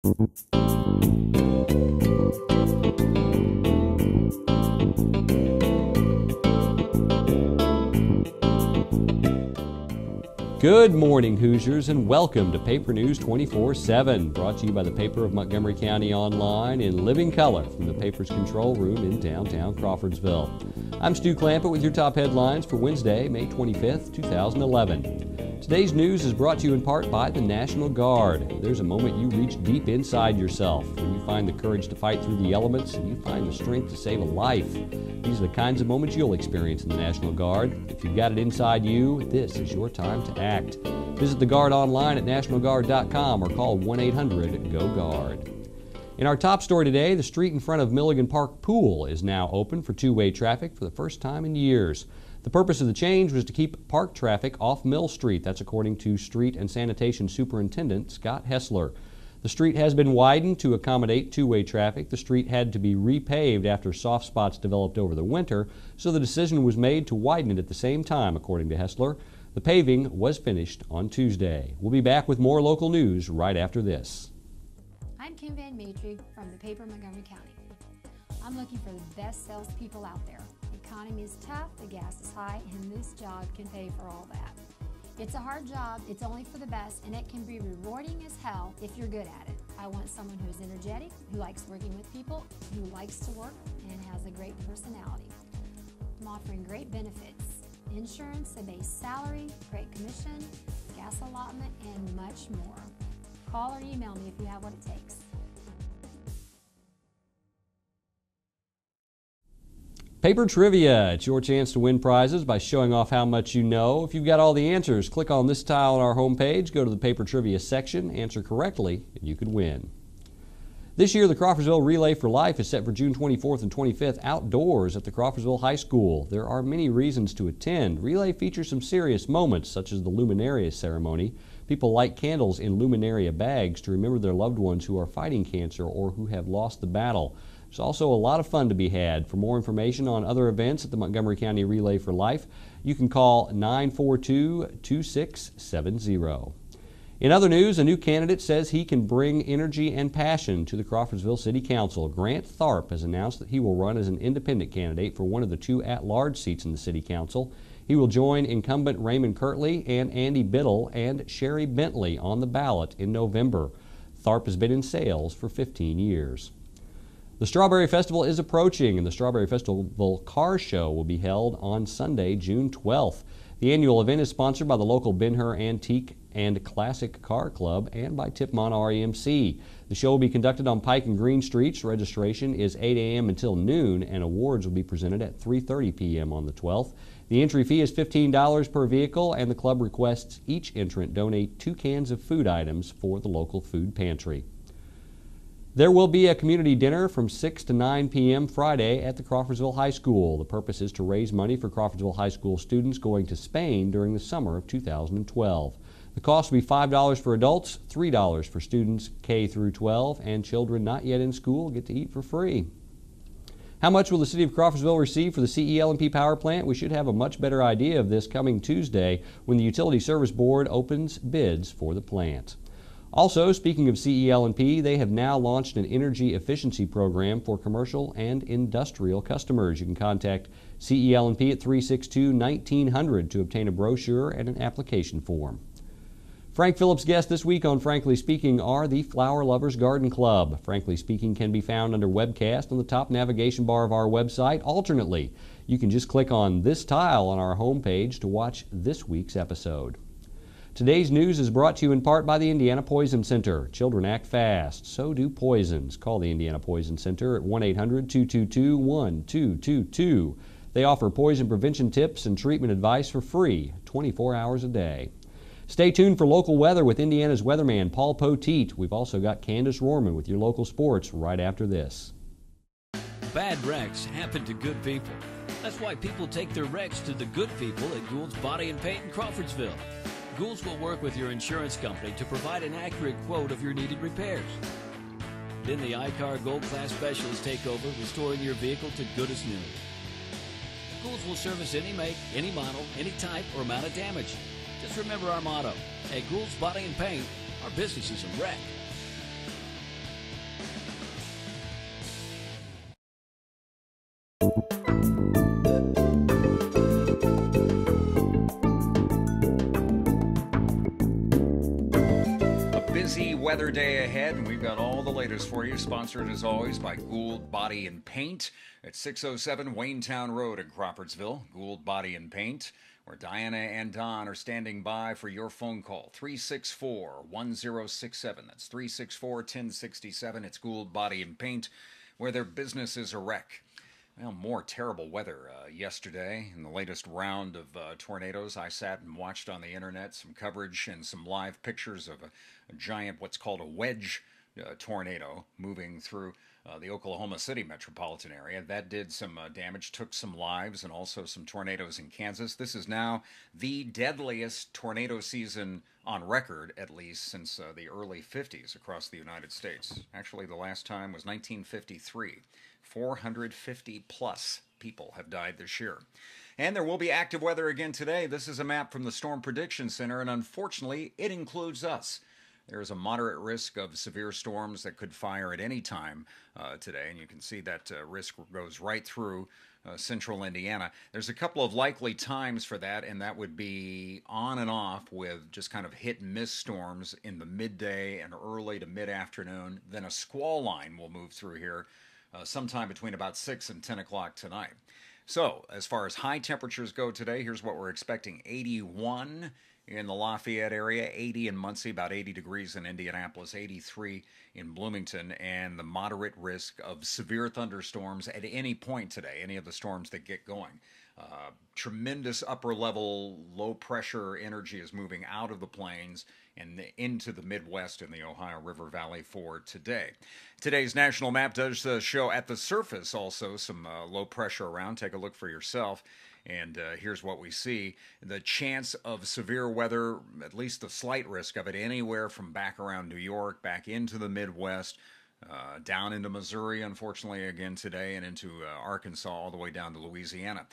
Good morning, Hoosiers, and welcome to Paper News 24/7, brought to you by the Paper of Montgomery County Online in living color from the paper's control room in downtown Crawfordsville. I'm Stu Clampett with your top headlines for Wednesday, May 25th, 2011. Today's news is brought to you in part by the National Guard. There's a moment you reach deep inside yourself when you find the courage to fight through the elements and you find the strength to save a life. These are the kinds of moments you'll experience in the National Guard. If you've got it inside you, this is your time to act. Visit the Guard online at nationalguard.com or call 1-800-GO-GUARD. In our top story today, the street in front of Milligan Park Pool is now open for two-way traffic for the first time in years. The purpose of the change was to keep park traffic off Mill Street. That's according to Street and Sanitation Superintendent Scott Hessler. The street has been widened to accommodate two-way traffic. The street had to be repaved after soft spots developed over the winter, so the decision was made to widen it at the same time, according to Hessler. The paving was finished on Tuesday. We'll be back with more local news right after this. I'm Kim Van Matry from the Paper Montgomery County. I'm looking for the best salespeople out there. The economy is tough, the gas is high, and this job can pay for all that. It's a hard job, it's only for the best, and it can be rewarding as hell if you're good at it. I want someone who's energetic, who likes working with people, who likes to work, and has a great personality. I'm offering great benefits, insurance, a base salary, great commission, gas allotment, and much more. Call or email me if you have what it takes. Paper Trivia. It's your chance to win prizes by showing off how much you know. If you've got all the answers, click on this tile on our homepage, go to the Paper Trivia section, answer correctly, and you could win. This year, the Crawfordsville Relay for Life is set for June 24th and 25th outdoors at the Crawfordsville High School. There are many reasons to attend. Relay features some serious moments, such as the Luminaria ceremony. People light candles in Luminaria bags to remember their loved ones who are fighting cancer or who have lost the battle. There's also a lot of fun to be had. For more information on other events at the Montgomery County Relay for Life, you can call 942-2670. In other news, a new candidate says he can bring energy and passion to the Crawfordsville City Council. Grant Tharp has announced that he will run as an independent candidate for one of the two at-large seats in the City Council. He will join incumbent Raymond Kirtley and Andy Biddle and Sherry Bentley on the ballot in November. Tharp has been in sales for 15 years. The Strawberry Festival is approaching, and the Strawberry Festival Car Show will be held on Sunday, June 12th. The annual event is sponsored by the local Ben-Hur Antique and Classic Car Club and by Tipmont REMC. The show will be conducted on Pike and Green Streets. Registration is 8 a.m. until noon, and awards will be presented at 3:30 p.m. on the 12th. The entry fee is $15 per vehicle, and the club requests each entrant donate 2 cans of food items for the local food pantry. There will be a community dinner from 6 to 9 p.m. Friday at the Crawfordsville High School. The purpose is to raise money for Crawfordsville High School students going to Spain during the summer of 2012. The cost will be $5 for adults, $3 for students K through 12, and children not yet in school get to eat for free. How much will the City of Crawfordsville receive for the CEL&P power plant? We should have a much better idea of this coming Tuesday when the Utility Service Board opens bids for the plant. Also, speaking of CEL&P, they have now launched an energy efficiency program for commercial and industrial customers. You can contact CEL&P at 362-1900 to obtain a brochure and an application form. Frank Phillips' guests this week on Frankly Speaking are the Flower Lovers Garden Club. Frankly Speaking can be found under webcast on the top navigation bar of our website. Alternately, you can just click on this tile on our homepage to watch this week's episode. Today's news is brought to you in part by the Indiana Poison Center. Children act fast, so do poisons. Call the Indiana Poison Center at 1-800-222-1222. They offer poison prevention tips and treatment advice for free, 24 hours a day. Stay tuned for local weather with Indiana's weatherman, Paul Poteet. We've also got Candace Rohrman with your local sports right after this. Bad wrecks happen to good people. That's why people take their wrecks to the good people at Gould's Body and Paint in Crawfordsville. Gould's will work with your insurance company to provide an accurate quote of your needed repairs. Then the iCar Gold Class Specialists take over, restoring your vehicle to good as new. Gould's will service any make, any model, any type, or amount of damage. Just remember our motto. At Gould's Body and Paint, our business is a wreck. Busy weather day ahead, and we've got all the latest for you, sponsored as always by Gould Body and Paint at 607 Waynetown Road in Crawfordsville. Gould Body and Paint, where Diana and Don are standing by for your phone call. 364-1067. That's 364-1067. It's Gould Body and Paint, where their business is a wreck. Well, more terrible weather yesterday in the latest round of tornadoes. I sat and watched on the internet some coverage and some live pictures of a giant, what's called a wedge tornado moving through the Oklahoma City metropolitan area. That did some damage, took some lives, and also some tornadoes in Kansas. This is now the deadliest tornado season on record, at least since the early 50s across the United States. Actually, the last time was 1953. 450 plus people have died this year. And there will be active weather again today. This is a map from the Storm Prediction Center, and unfortunately, it includes us. There is a moderate risk of severe storms that could fire at any time today, and you can see that risk goes right through central Indiana. There's a couple of likely times for that, and that would be on and off with just kind of hit and miss storms in the midday and early to mid-afternoon. Then a squall line will move through here sometime between about 6 and 10 o'clock tonight. So, as far as high temperatures go today, here's what we're expecting. 81 in the Lafayette area, 80 in Muncie, about 80 degrees in Indianapolis, 83 in Bloomington, and the moderate risk of severe thunderstorms at any point today, any of the storms that get going. Tremendous upper level, low pressure energy is moving out of the plains and into the Midwest and the Ohio River Valley for today. Today's national map does show at the surface also some low pressure around. Take a look for yourself. And here's what we see. The chance of severe weather, at least the slight risk of it, anywhere from back around New York, back into the Midwest, down into Missouri, unfortunately, again today, and into Arkansas, all the way down to Louisiana.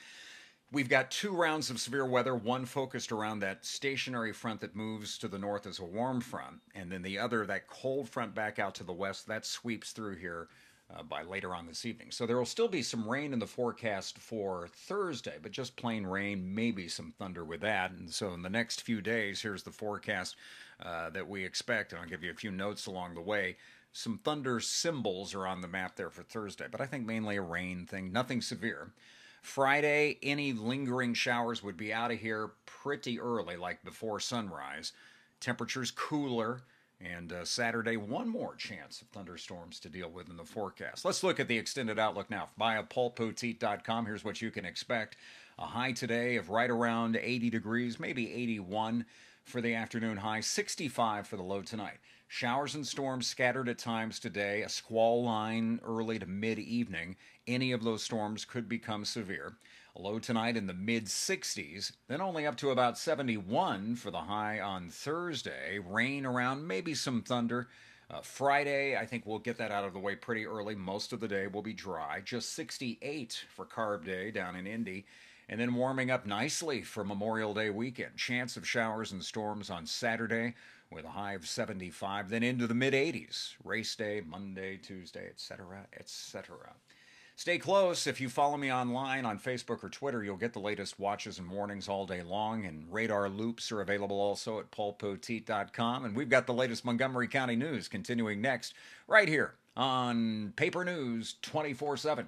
We've got two rounds of severe weather, one focused around that stationary front that moves to the north as a warm front, and then the other, that cold front back out to the west, that sweeps through here by later on this evening. So there will still be some rain in the forecast for Thursday, but just plain rain, maybe some thunder with that. And so in the next few days, here's the forecast that we expect, and I'll give you a few notes along the way. Some thunder symbols are on the map there for Thursday, but I think mainly a rain thing, nothing severe. Friday, any lingering showers would be out of here pretty early, like before sunrise. Temperatures cooler, and Saturday, one more chance of thunderstorms to deal with in the forecast. Let's look at the extended outlook now. Via paulpoteet.com, here's what you can expect. A high today of right around 80 degrees, maybe 81 for the afternoon high, 65 for the low tonight. Showers and storms scattered at times today, a squall line early to mid-evening. Any of those storms could become severe. A low tonight in the mid-60s, then only up to about 71 for the high on Thursday. Rain around, maybe some thunder. Friday, I think we'll get that out of the way pretty early. Most of the day will be dry. Just 68 for Carb Day down in Indy. And then warming up nicely for Memorial Day weekend. Chance of showers and storms on Saturday with a high of 75. Then into the mid-80s. Race day, Monday, Tuesday, etc., etc. Stay close. If you follow me online on Facebook or Twitter, you'll get the latest watches and warnings all day long. And radar loops are available also at paulpoteet.com. And we've got the latest Montgomery County news continuing next right here on Paper News 24/7.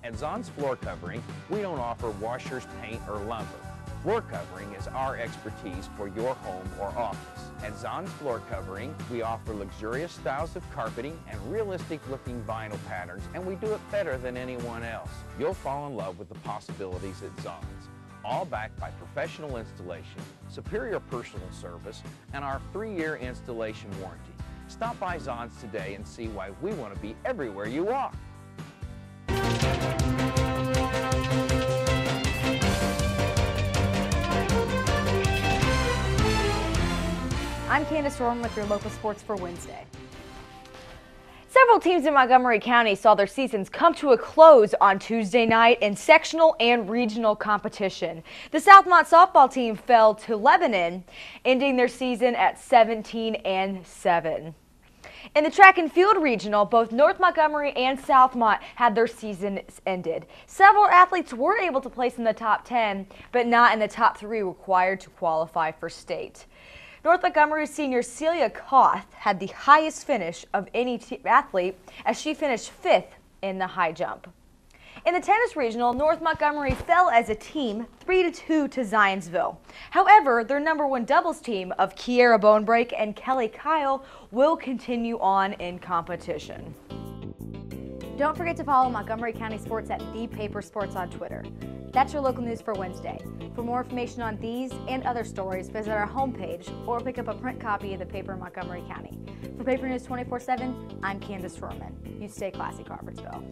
At Zon's Floor Covering, we don't offer washers, paint, or lumber. Floor covering is our expertise for your home or office. At Zon's Floor Covering, we offer luxurious styles of carpeting and realistic-looking vinyl patterns, and we do it better than anyone else. You'll fall in love with the possibilities at Zon's, all backed by professional installation, superior personal service, and our 3-year installation warranty. Stop by Zon's today and see why we want to be everywhere you are. I'm Candace Dorn with your local sports for Wednesday. Several teams in Montgomery County saw their seasons come to a close on Tuesday night in sectional and regional competition. The Southmont softball team fell to Lebanon, ending their season at 17-7. In the track and field regional, both North Montgomery and Southmont had their seasons ended. Several athletes were able to place in the top 10, but not in the top 3 required to qualify for state. North Montgomery senior Celia Koth had the highest finish of any athlete as she finished 5th in the high jump. In the tennis regional, North Montgomery fell as a team 3-2 to Zionsville. However, their #1 doubles team of Kiera Bonebrake and Kelly Kyle will continue on in competition. Don't forget to follow Montgomery County Sports at The Paper Sports on Twitter. That's your local news for Wednesday. For more information on these and other stories, visit our homepage or pick up a print copy of the paper in Montgomery County. For Paper News 24/7, I'm Candace Rorman. You stay classy, Crawfordsville.